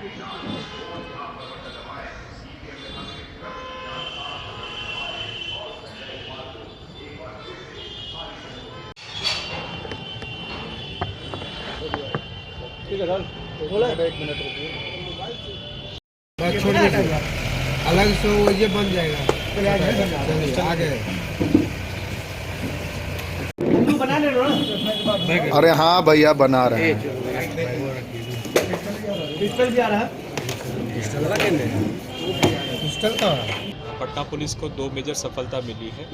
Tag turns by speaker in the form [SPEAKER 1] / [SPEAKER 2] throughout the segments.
[SPEAKER 1] ठीक है सर, बोला 1 मिनट रुकिए, छोड़ दीजिए, अलग से वो ये बन जाएगा। चलिए आगे बना ले रहा।
[SPEAKER 2] अरे हाँ भैया बना रहे हैं।
[SPEAKER 1] पिस्टल भी आ रहा है, पिस्टल का।
[SPEAKER 3] पटना पुलिस को 2 मेजर सफलता मिली है।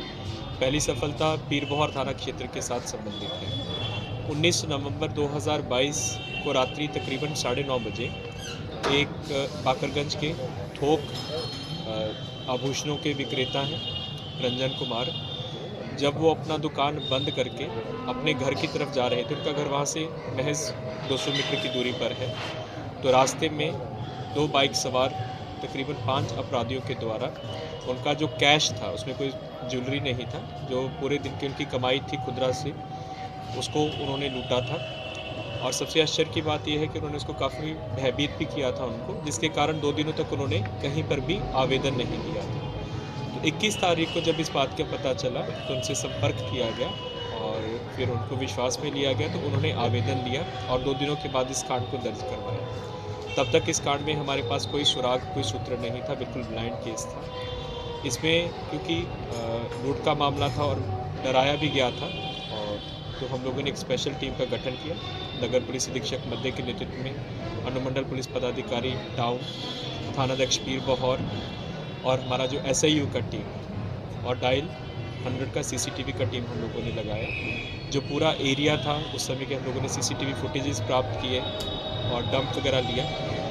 [SPEAKER 3] पहली सफलता पीरबोहर थाना क्षेत्र के साथ संबंधित है। 19 नवंबर 2022 को रात्रि तकरीबन 9:30 बजे एक बाकरगंज के थोक आभूषणों के विक्रेता हैं रंजन कुमार, जब वो अपना दुकान बंद करके अपने घर की तरफ जा रहे थे, उनका घर वहाँ से महज 200 मीटर की दूरी पर है, तो रास्ते में 2 बाइक सवार तकरीबन 5 अपराधियों के द्वारा उनका जो कैश था, उसमें कोई ज्वेलरी नहीं था, जो पूरे दिन की उनकी कमाई थी खुदरा से, उसको उन्होंने लूटा था। और सबसे आश्चर्य की बात यह है कि उन्होंने उसको काफ़ी भयभीत भी किया था उनको, जिसके कारण 2 दिनों तक उन्होंने कहीं पर भी आवेदन नहीं दिया था। तो 21 तारीख को जब इस बात का पता चला तो उनसे संपर्क किया गया और फिर उनको विश्वास में लिया गया, तो उन्होंने आवेदन लिया और 2 दिनों के बाद इस कांड को दर्ज करवाया। तब तक इस कांड में हमारे पास कोई सुराग, कोई सूत्र नहीं था, बिल्कुल ब्लाइंड केस था। इसमें क्योंकि लूट का मामला था और डराया भी गया था, और तो हम लोगों ने एक स्पेशल टीम का गठन किया। नगर पुलिस अधीक्षक मध्य के नेतृत्व में अनुमंडल पुलिस पदाधिकारी टाउन, थानाध्यक्ष पीरबोहर और हमारा जो SIU का टीम और डायल 100 का CCTV का टीम हम लोगों ने लगाया। जो पूरा एरिया था उस समय के हम लोगों ने CCTV फुटेजेस प्राप्त किए और डंप वगैरह लिया,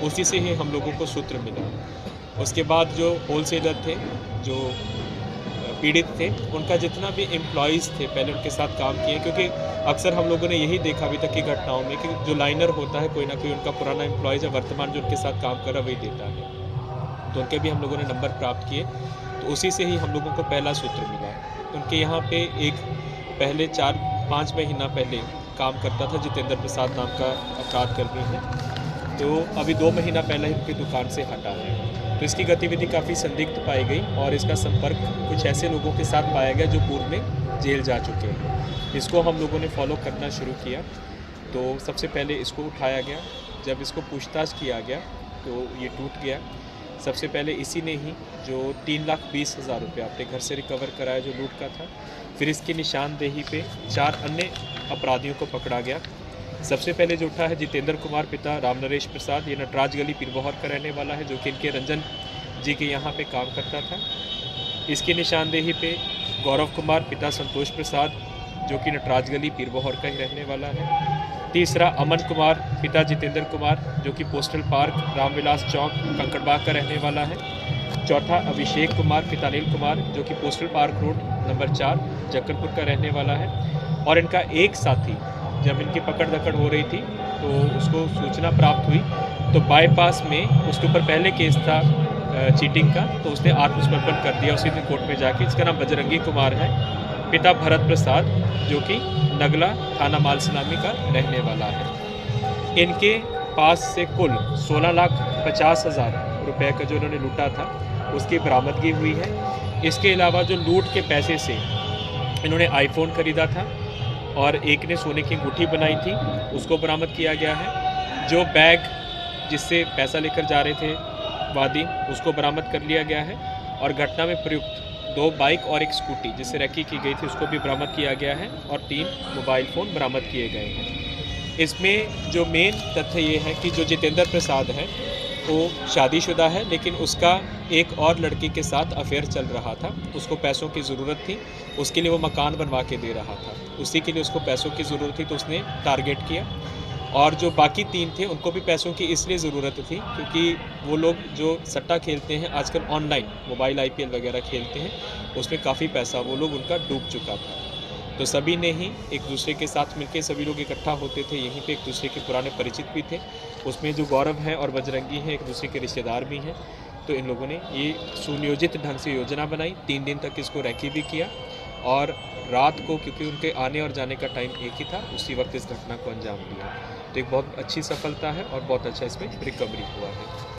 [SPEAKER 3] उसी से ही हम लोगों को सूत्र मिला। उसके बाद जो होलसेलर थे, जो पीड़ित थे, उनका जितना भी एम्प्लॉयज़ थे पहले उनके साथ काम किए, क्योंकि अक्सर हम लोगों ने यही देखा अभी तक की घटनाओं में कि जो लाइनर होता है कोई ना कोई उनका पुराना एम्प्लॉयज़ या वर्तमान जो उनके साथ काम कर रहा वही देता है, तो उनके भी हम लोगों ने नंबर प्राप्त किए, तो उसी से ही हम लोगों को पहला सूत्र मिला। उनके यहाँ पे एक पहले 4-5 महीना पहले काम करता था जितेंद्र प्रसाद नाम का अपराध कर्मी है, तो अभी 2 महीना पहले ही उनकी दुकान से हटा है। तो इसकी गतिविधि काफ़ी संदिग्ध पाई गई और इसका संपर्क कुछ ऐसे लोगों के साथ पाया गया जो पूर्व में जेल जा चुके हैं। इसको हम लोगों ने फॉलो करना शुरू किया, तो सबसे पहले इसको उठाया गया। जब इसको पूछताछ किया गया तो ये टूट गया। सबसे पहले इसी ने ही जो 3,20,000 रुपये अपने घर से रिकवर कराया जो लूट का था। फिर इसकी निशानदेही पे 4 अन्य अपराधियों को पकड़ा गया। सबसे पहले जो उठा है जितेंद्र कुमार पिता रामनरेश प्रसाद, ये नटराज गली पीरबोहर का रहने वाला है, जो कि इनके रंजन जी के यहाँ पे काम करता था। इसकी निशानदेही पे गौरव कुमार पिता संतोष प्रसाद, जो कि नटराज गली पीरबोहर का ही रहने वाला है। तीसरा अमन कुमार पिता जितेंद्र कुमार, जो कि पोस्टल पार्क रामविलास चौक कंकड़बाग का रहने वाला है। चौथा अभिषेक कुमार पिता अनिल कुमार, जो कि postal park road number 4 Jakkanpur का रहने वाला है। और इनका एक साथी, जब इनकी पकड़ दकड़ हो रही थी तो उसको सूचना प्राप्त हुई, तो बाईपास में उसके ऊपर पहले केस था चीटिंग का, तो उसने आत्मसमर्पण कर दिया उसी दिन कोर्ट में जाके। इसका नाम बजरंगी कुमार है, पिता भरत प्रसाद, जो कि नगला थाना मालसलामी का रहने वाला है। इनके पास से कुल 16,50,000 रुपये का जो इन्होंने लूटा था उसकी बरामदगी हुई है। इसके अलावा जो लूट के पैसे से इन्होंने आईफोन खरीदा था और एक ने सोने की अंगूठी बनाई थी, उसको बरामद किया गया है। जो बैग जिससे पैसा लेकर जा रहे थे वादी, उसको बरामद कर लिया गया है। और घटना में प्रयुक्त 2 बाइक और एक स्कूटी जिससे रैकी की गई थी उसको भी बरामद किया गया है और 3 मोबाइल फ़ोन बरामद किए गए हैं। इसमें जो मेन तथ्य ये है कि जो जितेंद्र प्रसाद है वो शादीशुदा है, लेकिन उसका एक और लड़की के साथ अफेयर चल रहा था। उसको पैसों की ज़रूरत थी, उसके लिए वो मकान बनवा के दे रहा था, उसी के लिए उसको पैसों की ज़रूरत थी, तो उसने टारगेट किया। और जो बाकी 3 थे उनको भी पैसों की इसलिए ज़रूरत थी क्योंकि वो लोग जो सट्टा खेलते हैं आजकल ऑनलाइन, मोबाइल IPL वगैरह खेलते हैं, उसमें काफ़ी पैसा वो लोग उनका डूब चुका था। तो सभी ने ही एक दूसरे के साथ मिलकर सभी लोग इकट्ठा होते थे, यहीं पे एक दूसरे के पुराने परिचित भी थे। उसमें जो गौरव हैं और बजरंगी हैं एक दूसरे के रिश्तेदार भी हैं। तो इन लोगों ने ये सुनियोजित ढंग से योजना बनाई, 3 दिन तक इसको रैकी भी किया और रात को, क्योंकि उनके आने और जाने का टाइम एक ही था, उसी वक्त इस घटना को अंजाम दिया। तो एक बहुत अच्छी सफलता है और बहुत अच्छा इसमें रिकवरी हुआ है।